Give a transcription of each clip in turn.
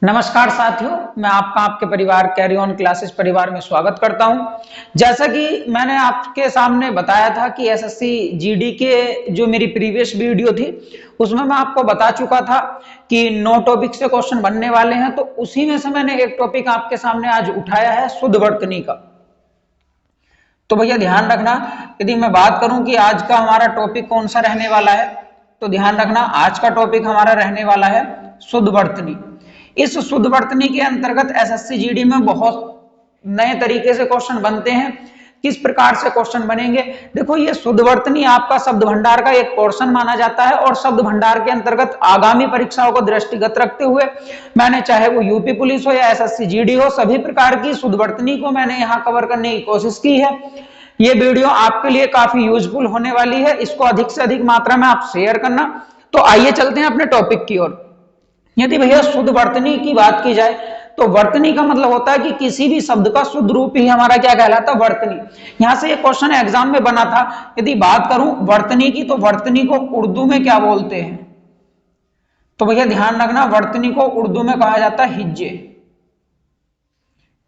नमस्कार साथियों, मैं आपका आपके परिवार कैरी ऑन क्लासेस परिवार में स्वागत करता हूं। जैसा कि मैंने आपके सामने बताया था कि एसएससी जीडी के जो मेरी प्रीवियस वीडियो थी उसमें मैं आपको बता चुका था कि 9 टॉपिक से क्वेश्चन बनने वाले हैं। तो उसी में से मैंने एक टॉपिक आपके सामने आज उठाया है शुद्ध वर्तनी का। तो भैया ध्यान रखना, यदि मैं बात करूं कि आज का हमारा टॉपिक कौन सा रहने वाला है, तो ध्यान रखना आज का टॉपिक हमारा रहने वाला है शुद्ध वर्तनी। इस शुद्ध वर्तनी के अंतर्गत एसएससी जीडी में बहुत नए तरीके से क्वेश्चन बनते हैं। किस प्रकार से क्वेश्चन बनेंगे, देखो ये शुद्ध वर्तनी आपका शब्द भंडार का एक पोर्शन माना जाता है और शब्द भंडार के अंतर्गत आगामी परीक्षाओं को दृष्टिगत रखते हुए मैंने, चाहे वो यूपी पुलिस हो या एसएससी जीडी हो, सभी प्रकार की शुद्ध वर्तनी को मैंने यहाँ कवर करने की कोशिश की है। ये वीडियो आपके लिए काफी यूजफुल होने वाली है, इसको अधिक से अधिक मात्रा में आप शेयर करना। तो आइए चलते हैं अपने टॉपिक की ओर। यदि भैया शुद्ध वर्तनी की बात की जाए तो वर्तनी का मतलब होता है कि किसी भी शब्द का शुद्ध रूप ही हमारा क्या कहलाता है, वर्तनी। यहां से एक क्वेश्चन एग्जाम में बना था, यदि बात करूं वर्तनी की, तो वर्तनी को उर्दू में क्या बोलते हैं? तो भैया ध्यान रखना, वर्तनी को उर्दू में कहा जाता है हिज्जे।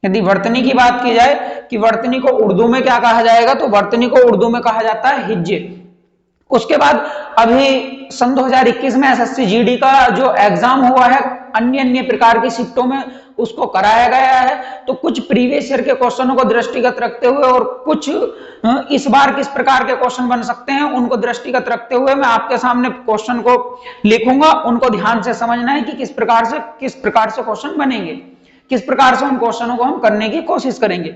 यदि वर्तनी की बात की जाए कि वर्तनी को उर्दू में क्या कहा जाएगा, तो वर्तनी को उर्दू में कहा जाता है हिज्जे। उसके बाद अभी सन 2021 में एसएससी जीडी का जो एग्जाम हुआ है अन्य प्रकार की शिफ्टों में, उसको कराया गया है। तो कुछ प्रीवियस ईयर के क्वेश्चनों को दृष्टिगत रखते हुए और कुछ इस बार किस प्रकार के क्वेश्चन बन सकते हैं उनको दृष्टिगत रखते हुए मैं आपके सामने क्वेश्चन को लिखूंगा। उनको ध्यान से समझना है कि किस प्रकार से क्वेश्चन बनेंगे, किस प्रकार से उन क्वेश्चनों को हम करने की कोशिश करेंगे।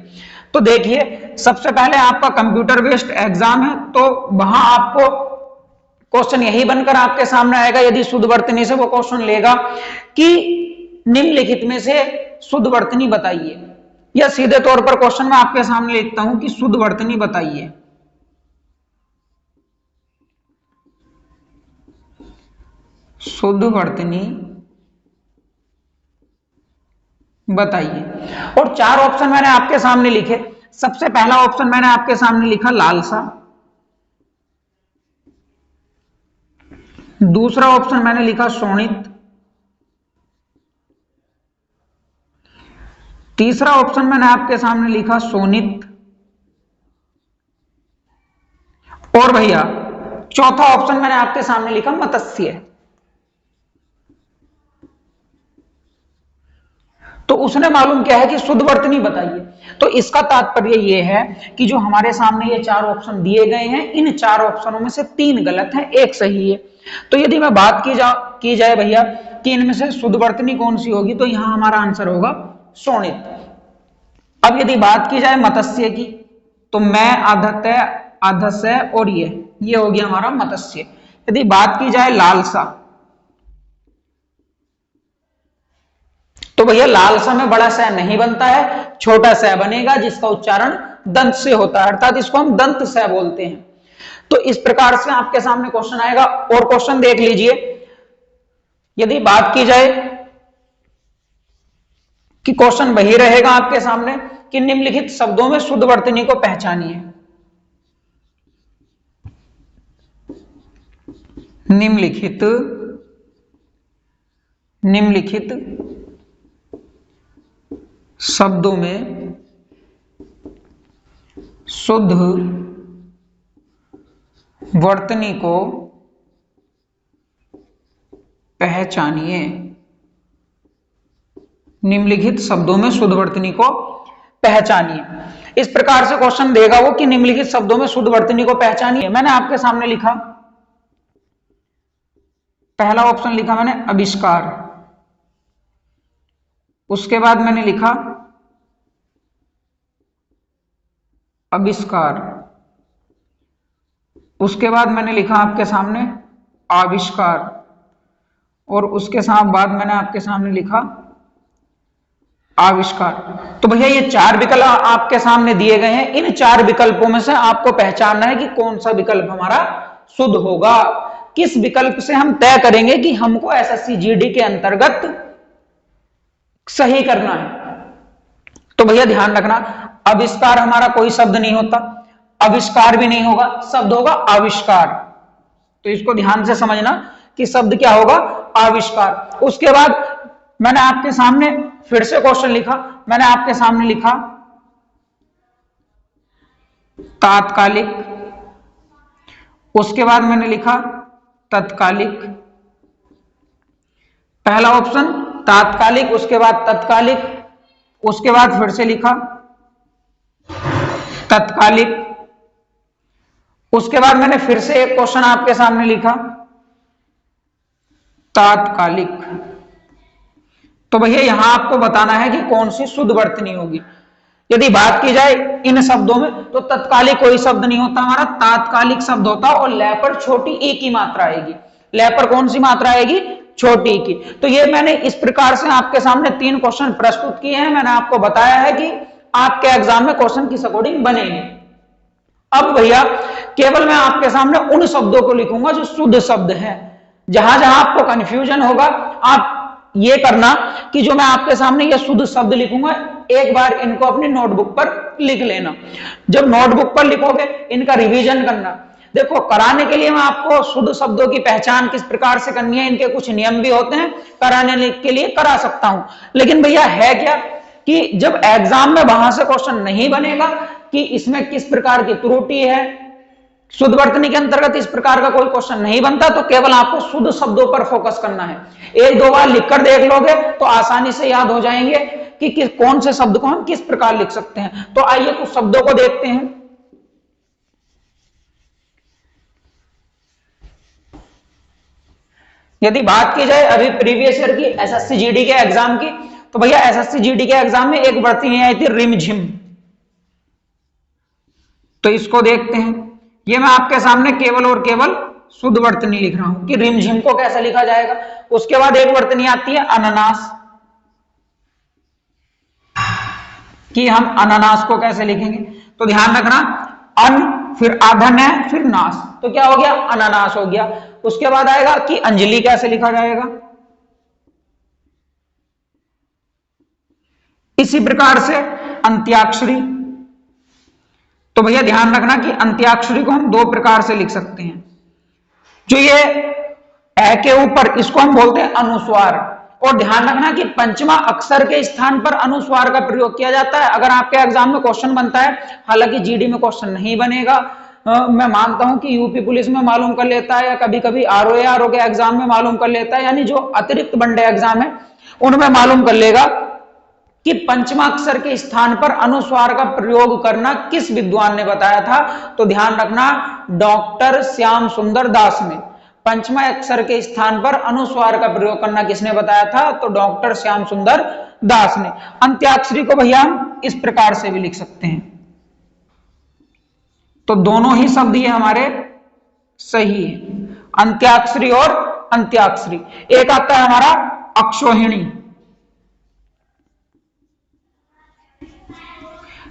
तो देखिए, सबसे पहले आपका कंप्यूटर बेस्ड एग्जाम है, तो वहां आपको क्वेश्चन यही बनकर आपके सामने आएगा, यदि शुद्ध वर्तनी से वो क्वेश्चन लेगा कि निम्नलिखित में से शुद्ध वर्तनी बताइए, या सीधे तौर पर क्वेश्चन में आपके सामने लिखता हूं कि शुद्ध वर्तनी बताइए। शुद्ध वर्तनी बताइए। और चार ऑप्शन मैंने आपके सामने लिखे। सबसे पहला ऑप्शन मैंने आपके सामने लिखा लालसा, दूसरा ऑप्शन मैंने लिखा शोणित, तीसरा ऑप्शन मैंने आपके सामने लिखा शोणित, और भैया चौथा ऑप्शन मैंने आपके सामने लिखा मत्स्य। तो उसने मालूम किया है कि शुद्ध वर्तनी बताइए। तो इसका तात्पर्य यह है कि जो हमारे सामने ये चार ऑप्शन दिए गए हैं, इन चार ऑप्शनों में से तीन गलत है, एक सही है। तो यदि मैं बात की जाए भैया कि इनमें से शुद्ध वर्तनी कौन सी होगी, तो यहां हमारा आंसर होगा शोणित। अब यदि बात की जाए मत्स्य की, तो मैं आधस्य और ये हो गया हमारा मत्स्य। यदि बात की जाए लालसा, तो भैया लालसा में बड़ा स नहीं बनता है, छोटा स बनेगा जिसका उच्चारण दंत से होता है, अर्थात इसको हम दंत स बोलते हैं। तो इस प्रकार से आपके सामने क्वेश्चन आएगा। और क्वेश्चन देख लीजिए, यदि बात की जाए कि क्वेश्चन वही रहेगा आपके सामने कि निम्नलिखित शब्दों में शुद्ध वर्तनी को पहचानिए। निम्नलिखित शब्दों में शुद्ध वर्तनी को पहचानिए। निम्नलिखित शब्दों में शुद्ध वर्तनी को पहचानिए। इस प्रकार से क्वेश्चन देगा वो कि निम्नलिखित शब्दों में शुद्ध वर्तनी को पहचानिए। मैंने आपके सामने लिखा, पहला ऑप्शन लिखा मैंने आविष्कार, उसके बाद मैंने लिखा आविष्कार, उसके बाद मैंने लिखा आपके सामने आविष्कार, और उसके साथ बाद मैंने आपके सामने लिखा आविष्कार। तो भैया ये चार विकल्प आपके सामने दिए गए हैं, इन चार विकल्पों में से आपको पहचानना है कि कौन सा विकल्प हमारा शुद्ध होगा। किस विकल्प से हम तय करेंगे कि हमको एसएससी जीडी के अंतर्गत सही करना है। तो भैया ध्यान रखना, आविष्कार हमारा कोई शब्द नहीं होता, आविष्कार भी नहीं होगा, शब्द होगा आविष्कार। तो इसको ध्यान से समझना कि शब्द क्या होगा, आविष्कार। उसके बाद मैंने आपके सामने फिर से क्वेश्चन लिखा, मैंने आपके सामने लिखा तात्कालिक, उसके बाद मैंने लिखा तत्कालिक, पहला ऑप्शन तात्कालिक, उसके बाद तत्कालिक, उसके बाद फिर से लिखा तत्कालिक, उसके बाद मैंने फिर से एक क्वेश्चन आपके सामने लिखा तात्कालिक। तो भैया यहां आपको बताना है कि कौन सी शुद्ध वर्तनी होगी। यदि बात की जाए इन शब्दों में तो तत्कालिक कोई शब्द नहीं होता, हमारा तात्कालिक शब्द होता और लै पर छोटी ई की मात्रा आएगी। लै पर कौन सी मात्रा आएगी? छोटी ई की। तो ये मैंने इस प्रकार से आपके सामने 3 क्वेश्चन प्रस्तुत किए हैं। मैंने आपको बताया है कि आपके एग्जाम में क्वेश्चन किस अकॉर्डिंग बनेंगे। अब भैया केवल मैं आपके सामने उन शब्दों को लिखूंगा जो शुद्ध शब्द हैं। जहां जहां आपको कंफ्यूजन होगा आप ये करना कि जो मैं आपके सामने ये शुद्ध शब्द लिखूंगा एक बार इनको अपनी नोटबुक पर लिख लेना। जब नोटबुक पर लिखोगे इनका रिवीजन करना। देखो कराने के लिए मैं आपको शुद्ध शब्दों की पहचान किस प्रकार से करनी है, इनके कुछ नियम भी होते हैं, कराने के लिए करा सकता हूं। लेकिन भैया है क्या कि जब एग्जाम में वहां से क्वेश्चन नहीं बनेगा कि इसमें किस प्रकार की त्रुटि है, शुद्ध वर्तनी के अंतर्गत इस प्रकार का कोई क्वेश्चन नहीं बनता, तो केवल आपको शुद्ध शब्दों पर फोकस करना है। 1-2 बार लिखकर देख लोगे तो आसानी से याद हो जाएंगे कि कौन से शब्द को हम किस प्रकार लिख सकते हैं। तो आइए कुछ शब्दों को देखते हैं। यदि बात की जाए अभी प्रीवियस ईयर की एसएससी जीडी के एग्जाम की, तो भैया एसएससी जीडी के एग्जाम में एक वर्तनी आई थी रिमझिम। तो इसको देखते हैं। ये मैं आपके सामने केवल और केवल शुद्ध वर्तनी लिख रहा हूं कि रिमझिम को कैसे लिखा जाएगा। उसके बाद एक वर्तनी आती है अनानास, कि हम अनानास को कैसे लिखेंगे। तो ध्यान रखना अन फिर आधन है फिर नास, तो क्या हो गया? अनानास हो गया। उसके बाद आएगा कि अंजलि कैसे लिखा जाएगा। इसी प्रकार से अंत्याक्षरी। तो भैया ध्यान रखना कि अंत्याक्षरी को हम 2 प्रकार से लिख सकते हैं। जो ये ए के ऊपर इसको हम बोलते हैं अनुस्वार, और ध्यान रखना कि पंचमा अक्षर के स्थान पर अनुस्वार का प्रयोग किया जाता है। अगर आपके एग्जाम में क्वेश्चन बनता है, हालांकि जीडी में क्वेश्चन नहीं बनेगा, मैं मानता हूं कि यूपी पुलिस में मालूम कर लेता है या कभी कभी आरओ के एग्जाम में मालूम कर लेता है, यानी जो अतिरिक्त वनडे एग्जाम है उनमें मालूम कर लेगा कि पंचमा अक्षर के स्थान पर अनुस्वार का प्रयोग करना किस विद्वान ने बताया था। तो ध्यान रखना डॉक्टर श्याम सुंदर दास ने पंचमा अक्षर के स्थान पर अनुस्वार का प्रयोग करना किसने बताया था? तो डॉक्टर श्याम सुंदर दास ने। अंत्याक्षरी को भैया हम इस प्रकार से भी लिख सकते हैं। तो दोनों ही शब्द ये हमारे सही है, अंत्याक्षरी और अंत्याक्षरी। एक आता है हमारा अक्षोहिणी।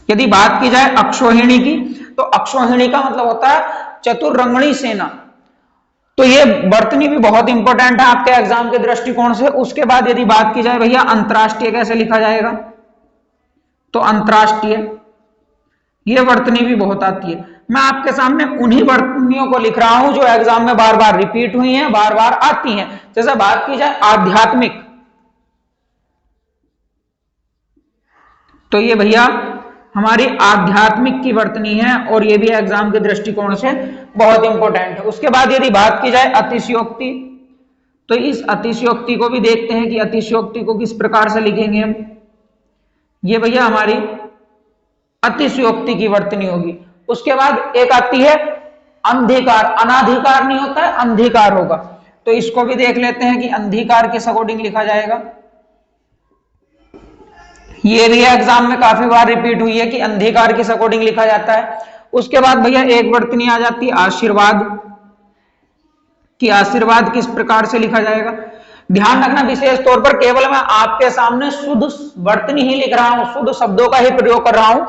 यदि बात की जाए अक्षोहिणी की, तो अक्षोहिणी का मतलब होता है चतुर्रंगणी सेना। तो ये वर्तनी भी बहुत इंपॉर्टेंट है आपके एग्जाम के दृष्टिकोण से। उसके बाद यदि बात की जाए भैया अंतरराष्ट्रीय कैसे लिखा जाएगा, तो अंतरराष्ट्रीय ये वर्तनी भी बहुत आती है। मैं आपके सामने उन्हीं वर्तनियों को लिख रहा हूं जो एग्जाम में बार बार रिपीट हुई हैं, बार बार आती हैं। जैसे बात की जाए आध्यात्मिक, तो ये भैया हमारी आध्यात्मिक की वर्तनी है और ये भी एग्जाम के दृष्टिकोण से बहुत इंपॉर्टेंट है। उसके बाद यदि बात की जाए अतिशयोक्ति, तो इस अतिशयोक्ति को भी देखते हैं कि अतिशयोक्ति को किस प्रकार से लिखेंगे हम। ये भैया हमारी अतिशयोक्ति की वर्तनी होगी। उसके बाद एक आती है अंधिकार, अनाधिकार नहीं होता है, अंधिकार होगा। तो इसको भी देख लेते हैं कि अंधिकार किस अकॉर्डिंग लिखा जाएगा। ये भी एग्जाम में काफी बार रिपीट हुई है कि अंधिकार किस अकॉर्डिंग लिखा जाता है। उसके बाद भैया एक वर्तनी आ जाती है आशीर्वाद, कि आशीर्वाद किस प्रकार से लिखा जाएगा। ध्यान रखना विशेष तौर पर केवल मैं आपके सामने शुद्ध वर्तनी ही लिख रहा हूं, शुद्ध शब्दों का ही प्रयोग कर रहा हूं।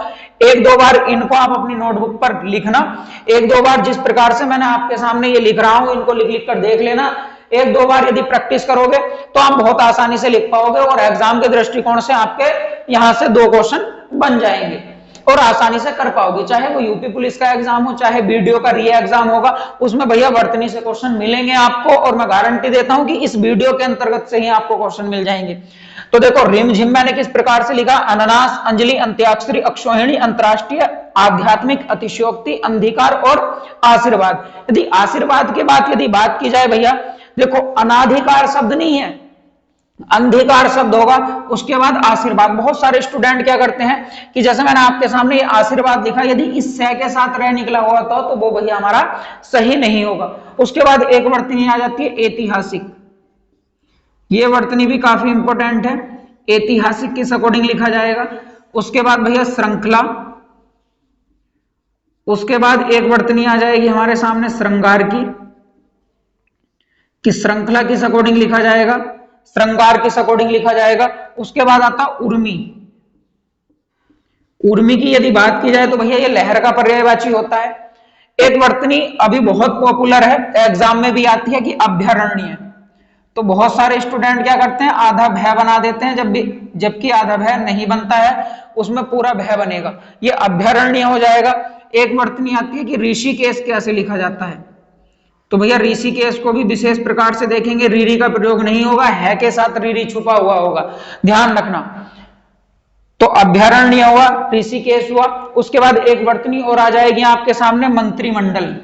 1-2 बार इनको आप अपनी नोटबुक पर लिखना। 1-2 बार जिस प्रकार से मैंने आपके सामने ये लिख रहा हूं इनको लिख लिख कर देख लेना। 1-2 बार यदि प्रैक्टिस करोगे तो आप बहुत आसानी से लिख पाओगे और एग्जाम के दृष्टिकोण से आपके यहां से 2 क्वेश्चन बन जाएंगे। और आसानी से कर पाओगे। चाहे वो यूपी पुलिस का एग्जाम हो, चाहे बीडीओ का री एग्जाम होगा, उसमें भैया वर्तनी से क्वेश्चन मिलेंगे आपको, और मैं गारंटी देता हूं कि इस वीडियो के अंतर्गत से ही आपको क्वेश्चन मिल जाएंगे। तो देखो रिमझिम मैंने किस प्रकार से लिखा, अनानास, अंजलि, अंत्याक्षरी, अक्षौहिणी, अंतरराष्ट्रीय, आध्यात्मिक, अतिशयोक्ति, अंधकार और आशीर्वाद। यदि आशीर्वाद के बाद यदि बात की जाए भैया, देखो अनाधिकार शब्द नहीं है, अंधकार शब्द होगा, उसके बाद आशीर्वाद। बहुत सारे स्टूडेंट क्या करते हैं कि जैसे मैंने आपके सामने ये आशीर्वाद लिखा, यदि इस सह के साथ रह निकला हुआ था तो वो भैया हमारा सही नहीं होगा। उसके बाद एक वर्तनी आ जाती है ऐतिहासिक, ये वर्तनी भी काफी इंपॉर्टेंट है, ऐतिहासिक किस अकॉर्डिंग लिखा जाएगा। उसके बाद भैया श्रृंखला, उसके बाद एक वर्तनी आ जाएगी हमारे सामने श्रृंगार की श्रृंखला किस अकॉर्डिंग लिखा जाएगा, श्रृंगार किस अकॉर्डिंग लिखा जाएगा। उसके बाद आता उर्मी, उर्मी की यदि बात की जाए तो भैया ये लहर का पर्यायवाची होता है। एक वर्तनी अभी बहुत पॉपुलर है, एग्जाम में भी आती है कि अभ्यारण्य। तो बहुत सारे स्टूडेंट क्या करते हैं, आधा भय बना देते हैं, जबकि आधा भय नहीं बनता है, उसमें पूरा भय बनेगा, ये अभ्यारण्य हो जाएगा। एक वर्तनी आती है कि ऋषिकेश कैसे लिखा जाता है, तो भैया ऋषिकेश को भी विशेष प्रकार से देखेंगे, रीरी का प्रयोग नहीं होगा, है के साथ रीरी छुपा हुआ होगा, ध्यान रखना। तो अभ्यारण्य हुआ, ऋषिकेश हुआ। उसके बाद एक वर्तनी और आ जाएगी आपके सामने मंत्रिमंडल।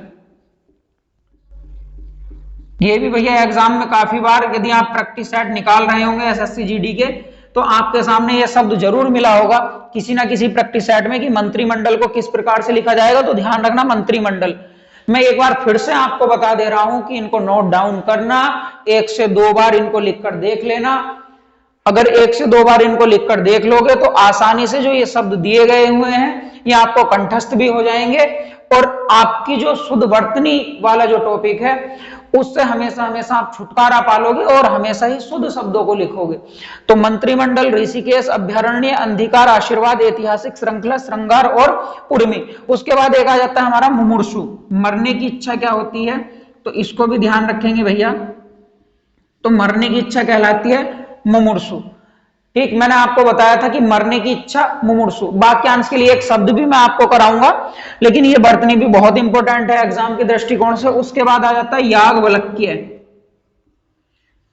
ये भी भैया एग्जाम में काफी बार यदि आप प्रैक्टिस सेट निकाल रहे होंगे एसएससी जीडी के, तो आपके सामने ये शब्द जरूर मिला होगा किसी ना किसी प्रैक्टिस सेट में कि मंत्रिमंडल को किस प्रकार से लिखा जाएगा। तो ध्यान रखना मंत्रिमंडल। मैं एक बार फिर से आपको बता दे रहा हूं कि इनको नोट डाउन करना, 1 से 2 बार इनको लिखकर देख लेना। अगर 1 से 2 बार इनको लिखकर देख लोगे तो आसानी से जो ये शब्द दिए गए हुए हैं ये आपको कंठस्थ भी हो जाएंगे, और आपकी जो शुद्ध वर्तनी वाला जो टॉपिक है उससे हमेशा हमेशा आप छुटकारा पालोगे और हमेशा ही शुद्ध शब्दों को लिखोगे। तो मंत्रिमंडल, ऋषिकेश, अभ्यारण्य, अंधकार, आशीर्वाद, ऐतिहासिक, श्रृंखला, श्रृंगार और उर्मी। उसके बाद एक आ जाता है हमारा मुमूर्षु, मरने की इच्छा क्या होती है, तो इसको भी ध्यान रखेंगे भैया। तो मरने की इच्छा कहलाती है मुमूर्षु। ठीक, मैंने आपको बताया था कि मरने की इच्छा मुमूर्षु। वाक्यांश के लिए एक शब्द भी मैं आपको कराऊंगा, लेकिन ये वर्तनी भी बहुत इंपॉर्टेंट है एग्जाम के दृष्टिकोण से। उसके बाद आ जाता है याज्ञवल्क्य,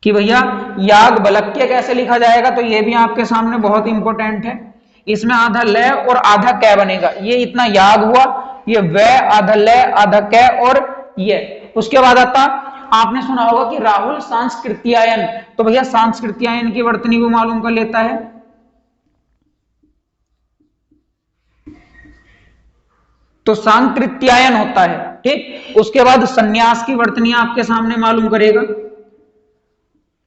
कि भैया याज्ञवल्क्य कैसे लिखा जाएगा, तो ये भी आपके सामने बहुत इंपॉर्टेंट है। इसमें आधा ल और आधा कै बनेगा, ये इतना याग हुआ, ये व, आधा ल, आधा कै और ये। उसके बाद आता, आपने सुना होगा कि राहुल सांस्कृत्यायन, तो भैया सांस्कृत्यायन की वर्तनी को मालूम कर लेता है। तो सांकृत्यायन होता है, ठीक। उसके बाद सन्यास की वर्तनी आपके सामने मालूम करेगा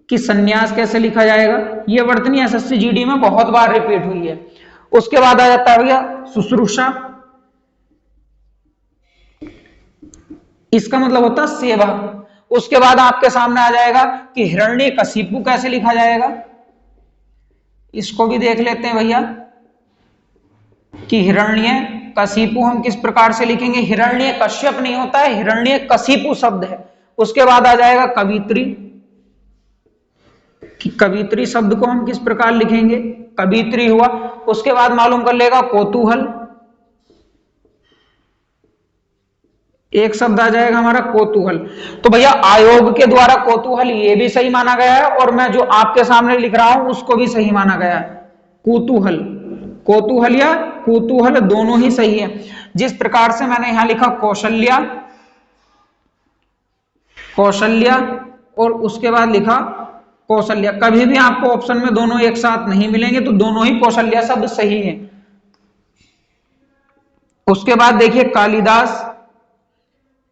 कि सन्यास कैसे लिखा जाएगा। यह वर्तनी एसएससी जीडी में बहुत बार रिपीट हुई है। उसके बाद आ जाता है भैया शुश्रूषा, इसका मतलब होता है सेवा। उसके बाद आपके सामने आ जाएगा कि हिरण्यकशिपु कैसे लिखा जाएगा, इसको भी देख लेते हैं भैया कि हिरण्यकशिपु हम किस प्रकार से लिखेंगे। हिरण्यकश्यप नहीं होता है, हिरण्यकशिपु शब्द है। उसके बाद आ जाएगा कवित्री, कि कवित्री शब्द को हम किस प्रकार लिखेंगे, कवित्री हुआ। उसके बाद मालूम कर लेगा कौतूहल, एक शब्द आ जाएगा हमारा कौतूहल। तो भैया आयोग के द्वारा कौतूहल ये भी सही माना गया है, और मैं जो आपके सामने लिख रहा हूं उसको भी सही माना गया है। कौतूहल, कौतूहल या कौतूहल दोनों ही सही है। जिस प्रकार से मैंने यहां लिखा कौशल्या, कौशल्या, और उसके बाद लिखा कौशल्या, कभी भी आपको ऑप्शन में दोनों एक साथ नहीं मिलेंगे, तो दोनों ही कौशल्या शब्द सही है। उसके बाद देखिए कालिदास,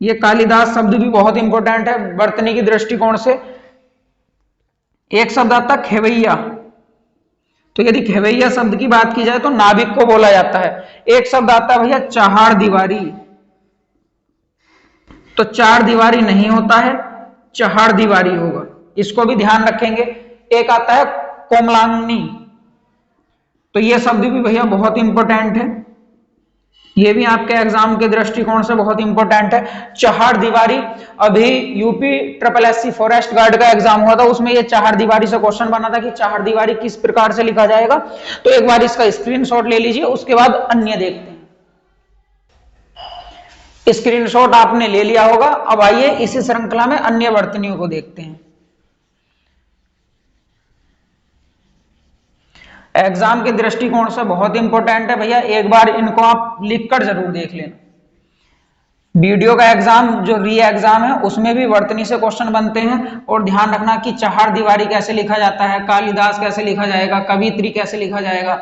ये कालिदास शब्द भी बहुत इंपॉर्टेंट है वर्तनी की दृष्टिकोण से। एक शब्द आता है खेवैया, तो यदि खेवैया शब्द की बात की जाए तो नाविक को बोला जाता है। एक शब्द आता है भैया चार दीवारी, तो चार दीवारी नहीं होता है, चहाड़ दीवारी होगा, इसको भी ध्यान रखेंगे। एक आता है कोमलांगनी, तो यह शब्द भी भैया बहुत इंपॉर्टेंट है, ये भी आपके एग्जाम के दृष्टिकोण से बहुत इंपॉर्टेंट है। चहार दीवारी, अभी UP triple SC forest guard का एग्जाम हुआ था, उसमें ये चहार दीवारी से क्वेश्चन बना था कि चहार दीवारी किस प्रकार से लिखा जाएगा। तो एक बार इसका स्क्रीनशॉट ले लीजिए, उसके बाद अन्य देखते हैं। स्क्रीनशॉट आपने ले लिया होगा। अब आइए इसी श्रृंखला में अन्य वर्तनियों को देखते हैं। एग्जाम के दृष्टिकोण से बहुत इंपॉर्टेंट है भैया, एक बार इनको आप लिखकर जरूर देख लेना। वीडियो का एग्जाम जो री एग्जाम है उसमें भी वर्तनी से क्वेश्चन बनते हैं, और ध्यान रखना कि चहार दीवारी कैसे लिखा जाता है, कालिदास कैसे लिखा जाएगा, कवित्री कैसे लिखा जाएगा,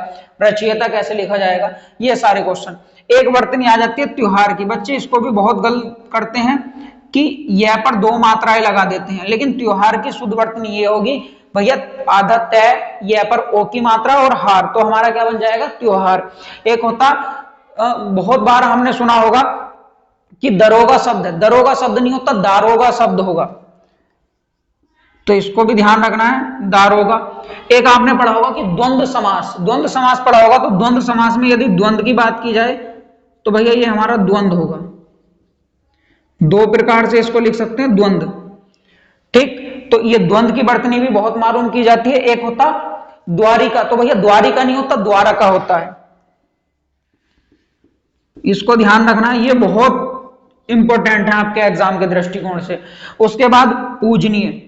रचयिता कैसे लिखा जाएगा, ये सारे क्वेश्चन। एक वर्तनी आ जाती है त्योहार की, बच्चे इसको भी बहुत गलत करते हैं कि यह पर दो मात्राएं लगा देते हैं, लेकिन त्योहार की शुद्ध वर्तनी ये होगी भैया आधा तय, यह पर ओ की मात्रा और हार, तो हमारा क्या बन जाएगा त्योहार। एक होता बहुत बार हमने सुना होगा कि दरोगा शब्द है, दरोगा शब्द नहीं होता, दारोगा शब्द होगा, तो इसको भी ध्यान रखना है, दारोगा। एक आपने पढ़ा होगा कि द्वंद्व समास, द्वंद्व समास पढ़ा होगा, तो द्वंद्व समास में यदि द्वंद्व की बात की जाए तो भैया ये हमारा द्वंद्व होगा। दो प्रकार से इसको लिख सकते हैं, द्वंद्व, ठीक। तो ये द्वंद्व की वर्तनी भी बहुत मालूम की जाती है। एक होता द्वारिका, तो भैया द्वारिका नहीं होता, द्वारका होता है, इसको ध्यान रखना है, ये बहुत इंपॉर्टेंट है आपके एग्जाम के दृष्टिकोण से। उसके बाद पूजनीय,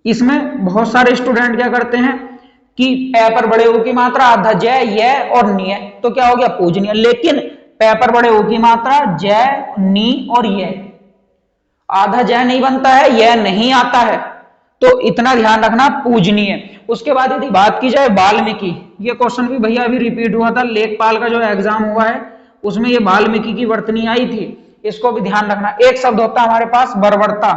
इसमें बहुत सारे स्टूडेंट क्या करते हैं कि पै पर बड़े ऊ की मात्रा, आधा जय, य और निय, तो क्या हो गया पूजनीय। लेकिन पै पर बड़े ऊ की मात्रा, जय, नी और ये, आधा जय नहीं बनता है, यह नहीं आता है, तो इतना ध्यान रखना, पूजनीय। उसके बाद यदि बात की जाए वाल्मीकि, ये क्वेश्चन भी भैया अभी रिपीट हुआ था, लेखपाल का जो एग्जाम हुआ है उसमें ये वाल्मीकि की वर्तनी आई थी, इसको भी ध्यान रखना। एक शब्द होता है हमारे पास बर्बरता,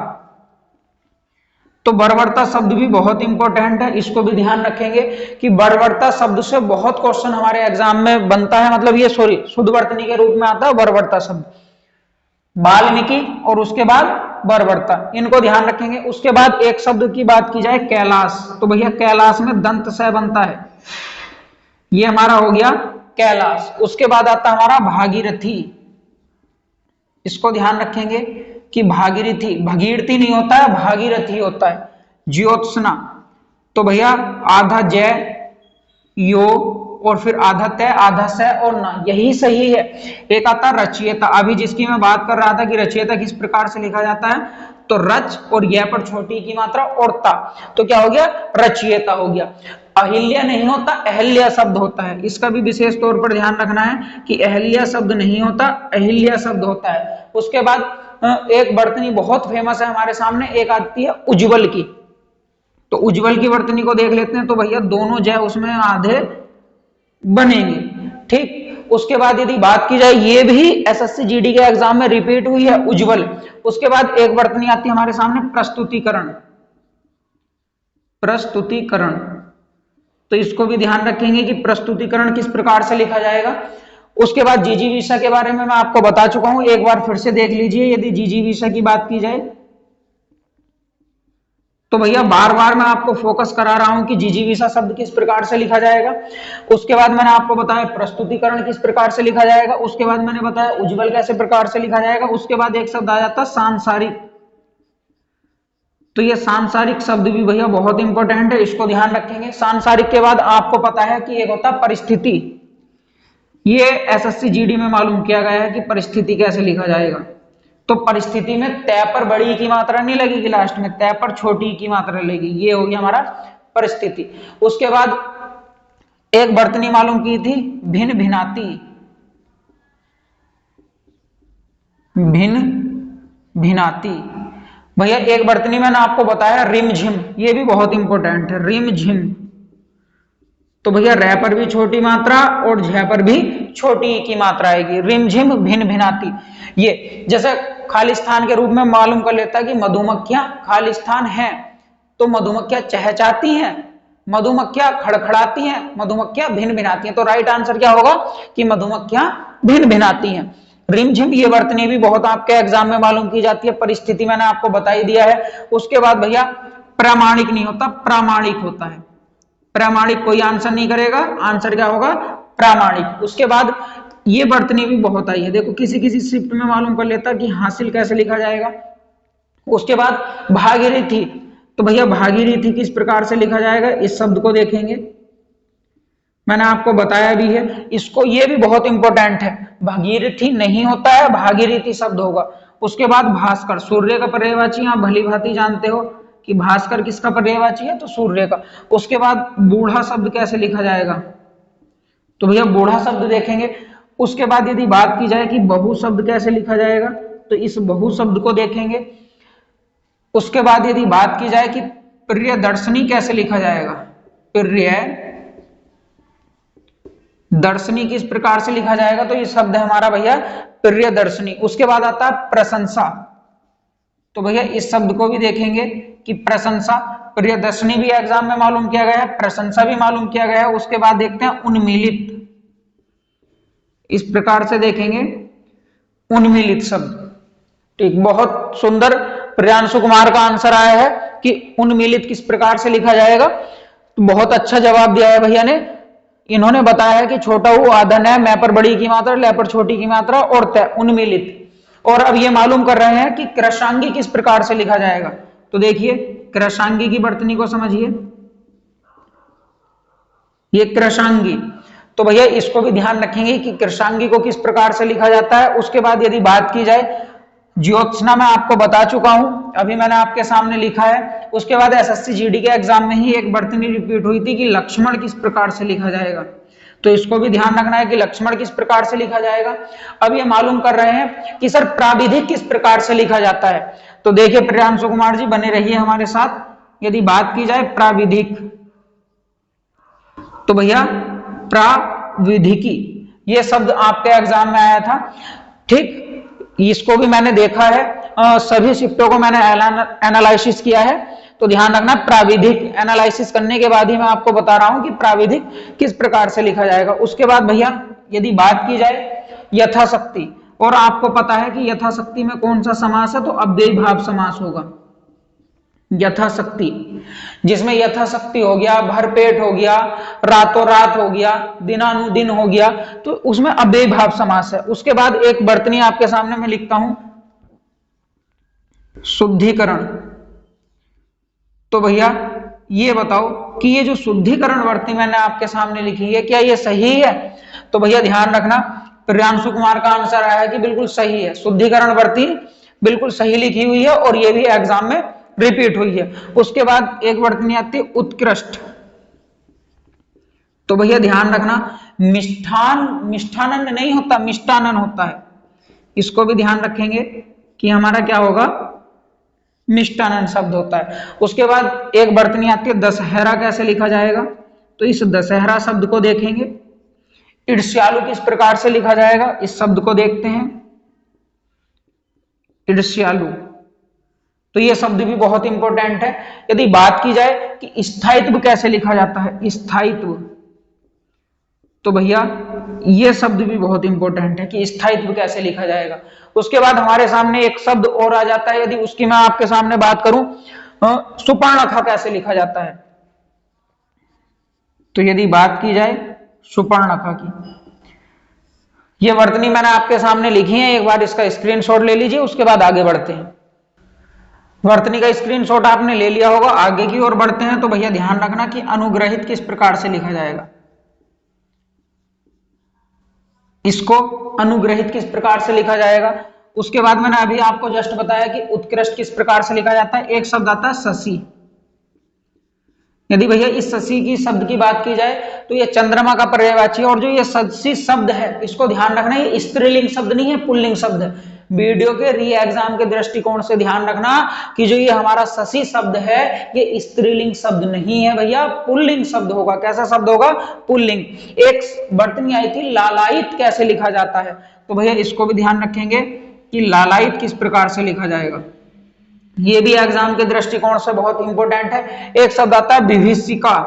तो बर्बरता शब्द भी बहुत इंपॉर्टेंट है, इसको भी ध्यान रखेंगे कि बर्बरता शब्द से बहुत क्वेश्चन हमारे एग्जाम में बनता है, मतलब ये सॉरी शुद्ध वर्तनी के रूप में आता है बर्बरता शब्द। वाल्मीकि और उसके बाद बर्बरता, इनको ध्यान रखेंगे। उसके बाद एक शब्द की बात की जाए कैलाश, तो भैया कैलाश में दंत से बनता है, ये हमारा हो गया कैलाश। उसके बाद आता हमारा भागीरथी, इसको ध्यान रखेंगे कि भागीरथी, भगीरथी नहीं होता है, भागीरथी होता है। ज्योत्सना, तो भैया आधा जय, यो और फिर आधा तय, आधा से और ना, यही सही है। एक आता रचयिता, अभी जिसकी मैं बात कर रहा था कि रचयिता किस प्रकार से लिखा जाता है, तो रच और यह पर छोटी की मात्रा और ता, तो क्या हो गया रचयिता हो गया। अहिल्या नहीं होता, अहिल्या शब्द होता है, इसका भी विशेष तौर पर ध्यान रखना है कि अहिल्या शब्द नहीं होता, अहिल्या शब्द होता है। उसके बाद एक वर्तनी बहुत फेमस है हमारे सामने, एक आती है उज्जवल की, तो उज्जवल की वर्तनी को देख लेते हैं। तो भैया दोनों जय उसमें आधे बनेंगे, ठीक। उसके बाद यदि बात की जाए, ये भी एसएससी जीडी के एग्जाम में रिपीट हुई है उज्जवल। उसके बाद एक वर्तनी आती है हमारे सामने प्रस्तुतिकरण, प्रस्तुतिकरण, तो इसको भी ध्यान रखेंगे कि प्रस्तुतिकरण किस प्रकार से लिखा जाएगा। उसके बाद जिजीविषा के बारे में मैं आपको बता चुका हूं, एक बार फिर से देख लीजिए। यदि जिजीविषा की बात की जाए तो भैया बार बार मैं आपको फोकस करा रहा हूं कि जिजीविषा शब्द किस प्रकार से लिखा जाएगा। उसके बाद मैंने आपको बताया प्रस्तुतिकरण किस प्रकार से लिखा जाएगा। उसके बाद मैंने बताया उज्जवल कैसे प्रकार से लिखा जाएगा। उसके बाद एक शब्द आ जाता है सांसारिक, तो ये सांसारिक शब्द भी भैया बहुत इंपॉर्टेंट है, इसको ध्यान रखेंगे। सांसारिक के बाद आपको पता है कि एक होता परिस्थिति, ये एसएससी जीडी में मालूम किया गया है कि परिस्थिति कैसे लिखा जाएगा। तो परिस्थिति में तय पर बड़ी की मात्रा नहीं लगेगी, लास्ट में तय पर छोटी की मात्रा लगेगी, ये होगी हमारा परिस्थिति। उसके बाद एक वर्तनी मालूम की थी भिन्न भिन्नाती, भिन्न भिन्नाती। भैया एक वर्तनी मैंने आपको बताया रिमझिम, ये भी बहुत इंपॉर्टेंट है, रिमझिम। तो भैया रह पर भी छोटी मात्रा और झ पर भी छोटी की मात्रा आएगी, रिमझिम भिन्न भिन्नाती। ये जैसे खालिस्तान के रूप में मालूम कर लेता है कि मधुमक्खियां खालिस्तान है, तो मधुमक्खियां चहचहाती हैं, मधुमक्खियां खड़खड़ाती हैं, मधुमक्खियां भिन्न भिन्नाती हैं। तो राइट आंसर क्या होगा कि मधुमक्खियां भिन्न भिन्नाती हैं। रिमझिम ये वर्तनी भी बहुत आपके एग्जाम में मालूम की जाती है। परिस्थिति मैंने आपको बता ही दिया है। उसके बाद भैया प्रामाणिक नहीं होता, प्रामाणिक होता है। प्रामाणिक कोई आंसर नहीं करेगा, आंसर क्या होगा प्रामाणिक। उसके बाद ये वर्तनी भी बहुत आई है, देखो किसी किसी शिफ्ट में मालूम कर लेता कि हासिल कैसे लिखा जाएगा। उसके बाद भागीरथी, तो भैया भागीरथी किस प्रकार से लिखा जाएगा, इस शब्द को देखेंगे, मैंने आपको बताया भी है इसको, ये भी बहुत इंपॉर्टेंट है। भागीरथी नहीं होता है, भागीरथी शब्द होगा। उसके बाद भास्कर, सूर्य का पर्यायवाची आप भली भांति जानते हो कि भास्कर किसका पर्यायवाची है, तो सूर्य का। उसके बाद बूढ़ा शब्द कैसे लिखा जाएगा, तो भैया बूढ़ा शब्द देखेंगे। उसके बाद यदि बात की जाए कि बहु शब्द कैसे लिखा जाएगा, तो इस बहु शब्द को देखेंगे। उसके बाद यदि बात की जाए कि प्रियदर्शनी कैसे लिखा जाएगा, प्रिय दर्शनी किस प्रकार से लिखा जाएगा, तो ये शब्द है हमारा भैया प्रियदर्शनी। उसके बाद आता है प्रशंसा, तो भैया इस शब्द को भी देखेंगे कि प्रशंसा, प्रियदर्शनी भी एग्जाम में मालूम किया गया है, प्रशंसा भी मालूम किया गया है। उसके बाद देखते हैं उन्मीलित, इस प्रकार से देखेंगे उन्मीलित शब्द। ठीक, बहुत सुंदर, प्रियांशु कुमार का आंसर आया है कि उन्मीलित किस प्रकार से लिखा जाएगा, तो बहुत अच्छा जवाब दिया है भैया ने। इन्होंने बताया है कि छोटा ऊ आधन है, मैं पर बड़ी की मात्रा, ले पर छोटी की मात्रा और तय उन्मीलित। और अब ये मालूम कर रहे हैं कि कृशांगी किस प्रकार से लिखा जाएगा, तो देखिए कृशांगी की वर्तनी को समझिए, ये कृशांगी, तो भैया इसको भी ध्यान रखेंगे कि कृशांगी को किस प्रकार से लिखा जाता है। उसके बाद यदि बात की जाए ज्योत्सना, मैं आपको बता चुका हूं, अभी मैंने आपके सामने लिखा है। उसके बाद एसएससी जीडी के एग्जाम में ही एक वर्तनी रिपीट हुई थी कि लक्ष्मण किस प्रकार से लिखा जाएगा, तो इसको भी ध्यान रखना है कि लक्ष्मण किस प्रकार से लिखा जाएगा। अब ये मालूम कर रहे हैं कि सर प्राविधिक किस प्रकार से लिखा जाता है, तो देखिए प्रियांशु कुमार जी बने रहिए हमारे साथ। यदि बात की जाए प्राविधिक, तो भैया प्राविधिकी ये शब्द आपके एग्जाम में आया था। ठीक, इसको भी मैंने देखा है, सभी शिफ्टों को मैंने एनालिसिस किया है, तो ध्यान रखना प्राविधिक एनालिसिस करने के बाद ही मैं आपको बता रहा हूं कि प्राविधिक किस प्रकार से लिखा जाएगा। उसके बाद भैया यदि बात की जाए यथाशक्ति, और आपको पता है कि यथाशक्ति में कौन सा समास है, तो अव्ययी भाव समास होगा यथाशक्ति, जिसमें यथाशक्ति हो गया, भरपेट हो गया, रातों रात हो गया, दिनानुदिन हो गया, तो उसमें अव्ययी भाव समास है। उसके बाद एक वर्तनी आपके सामने मैं लिखता हूं शुद्धिकरण, तो भैया ये बताओ कि ये जो शुद्धिकरण वर्तनी मैंने आपके सामने लिखी है क्या ये सही है, तो भैया ध्यान रखना प्रियांशु कुमार का आंसर आया है कि बिल्कुल सही है, शुद्धिकरण वर्तनी बिल्कुल सही लिखी हुई है और ये भी एग्जाम में रिपीट हुई है। उसके बाद एक वर्तनी आती है उत्कृष्ट, तो भैया ध्यान रखना मिष्ठान, मिष्ठानंद नहीं होता, मिष्टानंद होता है, इसको भी ध्यान रखेंगे कि हमारा क्या होगा, मिष्टानंद शब्द होता है। उसके बाद एक वर्तनी आती है दशहरा, कैसे लिखा जाएगा, तो इस दशहरा शब्द को देखेंगे। ईर्ष्यालु किस प्रकार से लिखा जाएगा, इस शब्द को देखते हैं ईर्ष्यालु, तो ये शब्द भी बहुत इंपॉर्टेंट है। यदि बात की जाए कि स्थायित्व कैसे लिखा जाता है, स्थायित्व, तो भैया ये शब्द भी बहुत इंपॉर्टेंट है कि स्थायित्व कैसे लिखा जाएगा। उसके बाद हमारे सामने एक शब्द और आ जाता है, यदि उसकी मैं आपके सामने बात करूं सुपर्णखा कैसे लिखा जाता है, तो यदि बात की जाए सुपर्णखा की, ये वर्तनी मैंने आपके सामने लिखी है, एक बार इसका स्क्रीनशॉट ले लीजिए, उसके बाद आगे बढ़ते हैं। वर्तनी का स्क्रीनशॉट आपने ले लिया होगा, आगे की ओर बढ़ते हैं। तो भैया ध्यान रखना कि अनुग्रहित किस प्रकार से लिखा जाएगा, इसको अनुग्रहित किस प्रकार से लिखा जाएगा। उसके बाद मैंने अभी आपको जस्ट बताया कि उत्कृष्ट किस प्रकार से लिखा जाता है। एक शब्द आता है शशि, यदि भैया इस शशि की शब्द की बात की जाए तो ये चंद्रमा का पर्यायवाची है, और जो ये शशि शब्द है इसको ध्यान रखना ये स्त्रीलिंग शब्द नहीं है, पुल्लिंग शब्द है। वीडियो के री एग्जाम के दृष्टिकोण से ध्यान रखना कि जो ये हमारा शशि शब्द है ये स्त्रीलिंग शब्द नहीं है भैया, पुल्लिंग शब्द होगा। कैसा शब्द होगा, पुल्लिंग। एक वर्तनी आई थी लालायित कैसे लिखा जाता है, तो भैया इसको भी ध्यान रखेंगे कि लालायित किस प्रकार से लिखा जाएगा, ये भी एग्जाम के दृष्टिकोण से बहुत इंपॉर्टेंट है। एक शब्द आता है विभीषिका,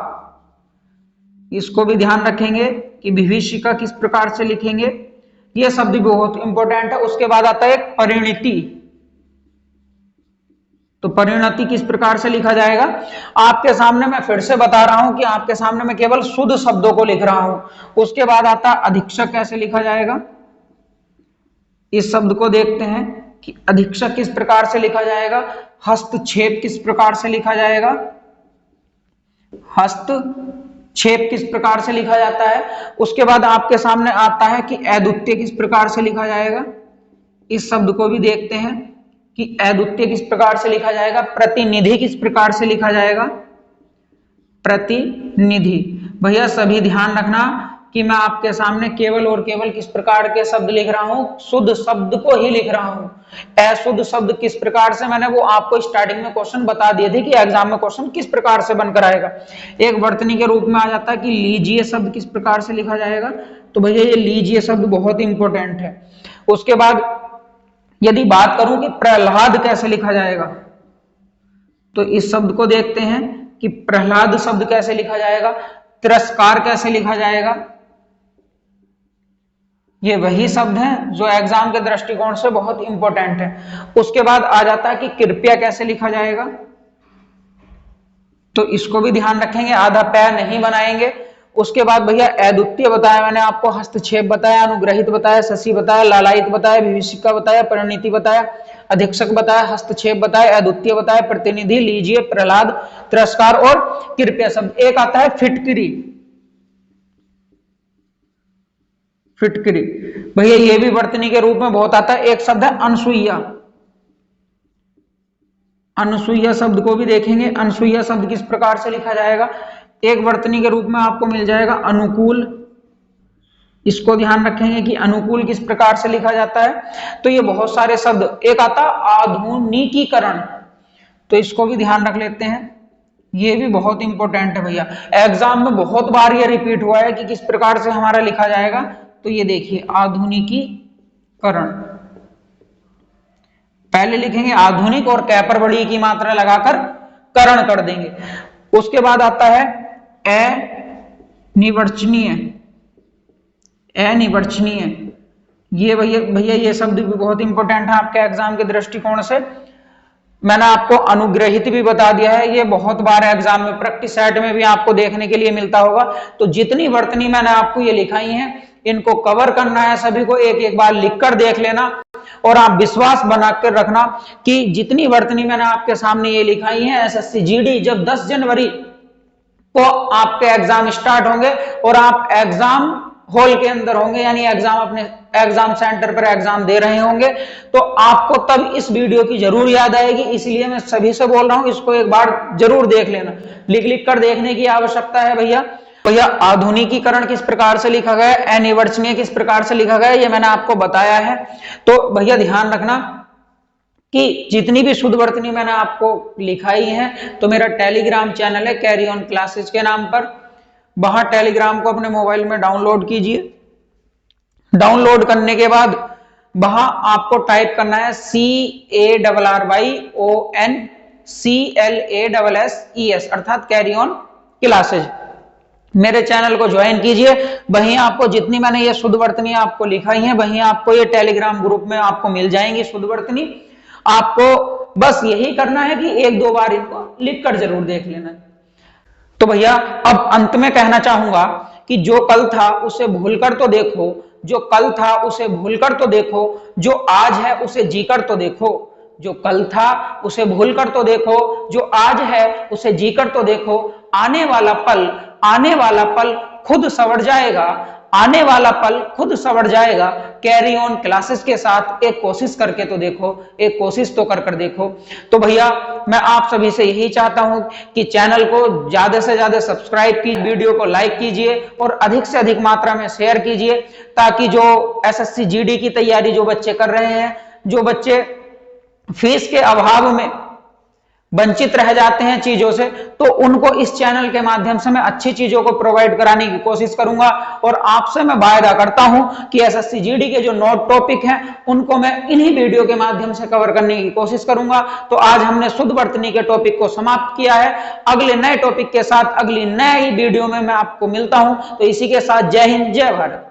इसको भी ध्यान रखेंगे कि विभीषिका किस प्रकार से लिखेंगे, ये शब्द भी बहुत इंपॉर्टेंट है। उसके बाद आता है एक परिणति, तो परिणति किस प्रकार से लिखा जाएगा? आपके सामने मैं फिर से बता रहा हूं कि आपके सामने मैं केवल शुद्ध शब्दों को लिख रहा हूं। उसके बाद आता अधीक्षक कैसे लिखा जाएगा? इस शब्द को देखते हैं कि अधीक्षक किस प्रकार से लिखा जाएगा। हस्तक्षेप किस प्रकार से लिखा जाएगा? हस्तक्षेप किस प्रकार से लिखा जाता है। उसके बाद आपके सामने आता है कि अद्वितीय किस प्रकार से लिखा जाएगा। इस शब्द को भी देखते हैं कि अद्वितीय किस प्रकार से लिखा जाएगा। प्रतिनिधि किस प्रकार से लिखा जाएगा? प्रतिनिधि। भैया सभी ध्यान रखना कि मैं आपके सामने केवल और केवल किस प्रकार के शब्द लिख रहा हूं, शुद्ध शब्द को ही लिख रहा हूं। अशुद्ध शब्द किस प्रकार से, मैंने वो आपको स्टार्टिंग में क्वेश्चन बता दिए थे कि एग्जाम में क्वेश्चन किस प्रकार से बनकर आएगा। एक वर्तनी के रूप में आ जाता है कि लीजिए शब्द किस प्रकार से लिखा जाएगा। तो भैया ये लीजिए शब्द बहुत इंपॉर्टेंट है। उसके बाद यदि बात करूं कि प्रहलाद कैसे लिखा जाएगा, तो इस शब्द को देखते हैं कि प्रहलाद शब्द कैसे लिखा जाएगा। तिरस्कार कैसे लिखा जाएगा। ये वही शब्द हैं जो एग्जाम के दृष्टिकोण से बहुत इंपॉर्टेंट है। उसके बाद आ जाता है कि कृपया कैसे लिखा जाएगा, तो इसको भी ध्यान रखेंगे, आधा पैर नहीं बनाएंगे। उसके बाद भैया अद्वितीय बताया मैंने आपको, हस्तक्षेप बताया, अनुग्रहित बताया, शशि बताया, लालायित बताया, विभीषिका बताया, परिणति बताया, अधीक्षक बताया, हस्तक्षेप बताया, अद्वितीय बताया, प्रतिनिधि, लीजिए, प्रहलाद, तिरस्कार और कृपया शब्द। एक आता है फिटकिरी। फिटकिरी भैया ये भी वर्तनी के रूप में बहुत आता है। एक शब्द है अनसुईया। अनसुईया शब्द को भी देखेंगे। अनसुईया शब्द किस प्रकार से लिखा जाएगा। एक वर्तनी के रूप में आपको मिल जाएगा अनुकूल। इसको ध्यान रखेंगे कि अनुकूल किस प्रकार से लिखा जाता है। तो ये बहुत सारे शब्द। एक आता आधुनिकीकरण, तो इसको भी ध्यान रख लेते हैं, ये भी बहुत इंपॉर्टेंट है भैया। एग्जाम में बहुत बार ये रिपीट हुआ है कि किस प्रकार से हमारा लिखा जाएगा। तो ये देखिए आधुनिकीकरण, पहले लिखेंगे आधुनिक और कै पर बड़ी की मात्रा लगाकर करण कर देंगे। उसके बाद आता है अनिर्वचनीय। अनिर्वचनीय ये भैया ये शब्द भी बहुत इंपॉर्टेंट है आपके एग्जाम के दृष्टिकोण से। मैंने आपको अनुग्रहित भी बता दिया है, ये बहुत बार एग्जाम में प्रैक्टिस सेट में भी आपको देखने के लिए मिलता होगा। तो जितनी वर्तनी मैंने आपको ये लिखाई है इनको कवर करना है, सभी को एक एक बार लिखकर देख लेना और आप विश्वास बनाकर रखना कि जितनी वर्तनी मैंने आपके सामने ये लिखाई है, एसएससी जीडी जब 10 जनवरी को आपके एग्जाम स्टार्ट होंगे और आप एग्जाम हॉल के अंदर होंगे, यानी एग्जाम अपने एग्जाम सेंटर पर एग्जाम दे रहे होंगे, तो आपको तब इस वीडियो की जरूर याद आएगी। इसलिए मैं सभी से बोल रहा हूं इसको एक बार जरूर देख लेना, लिख लिख कर देखने की आवश्यकता है भैया। भैया आधुनिकीकरण किस प्रकार से लिखा गया, अनिर्वचनीय किस प्रकार से लिखा गया, ये मैंने आपको बताया है। तो भैया ध्यान रखना कि जितनी भी शुद्ध वर्तनी मैंने आपको लिखाई है, तो मेरा टेलीग्राम चैनल है कैरी ऑन क्लासेज के नाम पर, वहां टेलीग्राम को अपने मोबाइल में डाउनलोड कीजिए। डाउनलोड करने के बाद वहां आपको टाइप करना है CARRYON CLASSES अर्थात कैरी ऑन क्लासेज। मेरे चैनल को ज्वाइन कीजिए, वहीं आपको जितनी मैंने ये शुद्ध वर्तनी आपको लिखाई है वहीं आपको ये टेलीग्राम ग्रुप में आपको मिल जाएंगी शुद्ध वर्तनी। आपको बस यही करना है कि एक दो बार इनको लिखकर जरूर देख लेना। तो भैया अब अंत में कहना चाहूंगा कि जो कल था उसे भूलकर तो देखो, जो कल था उसे भूलकर तो देखो, जो आज है उसे जीकर तो देखो। जो कल था उसे भूलकर तो देखो, जो आज है उसे जीकर तो देखो। आने वाला पल खुद संवर जाएगा, आने वाला पल खुद संवर जाएगा। कैरी ऑन क्लासेस के साथ एक कोशिश करके तो देखो, एक कोशिश तो कर देखो। तो भैया मैं आप सभी से यही चाहता हूं कि चैनल को ज्यादा से ज्यादा सब्सक्राइब कीजिए, वीडियो को लाइक कीजिए और अधिक से अधिक मात्रा में शेयर कीजिए, ताकि जो एसएससी जीडी की तैयारी जो बच्चे कर रहे हैं, जो बच्चे फीस के अभाव में वंचित रह जाते हैं चीजों से, तो उनको इस चैनल के माध्यम से मैं अच्छी चीजों को प्रोवाइड कराने की कोशिश करूंगा। और आपसे मैं वायदा करता हूं कि एसएससी जीडी के जो नोट टॉपिक हैं उनको मैं इन्हीं वीडियो के माध्यम से कवर करने की कोशिश करूंगा। तो आज हमने शुद्ध वर्तनी के टॉपिक को समाप्त किया है। अगले नए टॉपिक के साथ अगली नई वीडियो में मैं आपको मिलता हूं। तो इसी के साथ जय हिंद, जय भारत।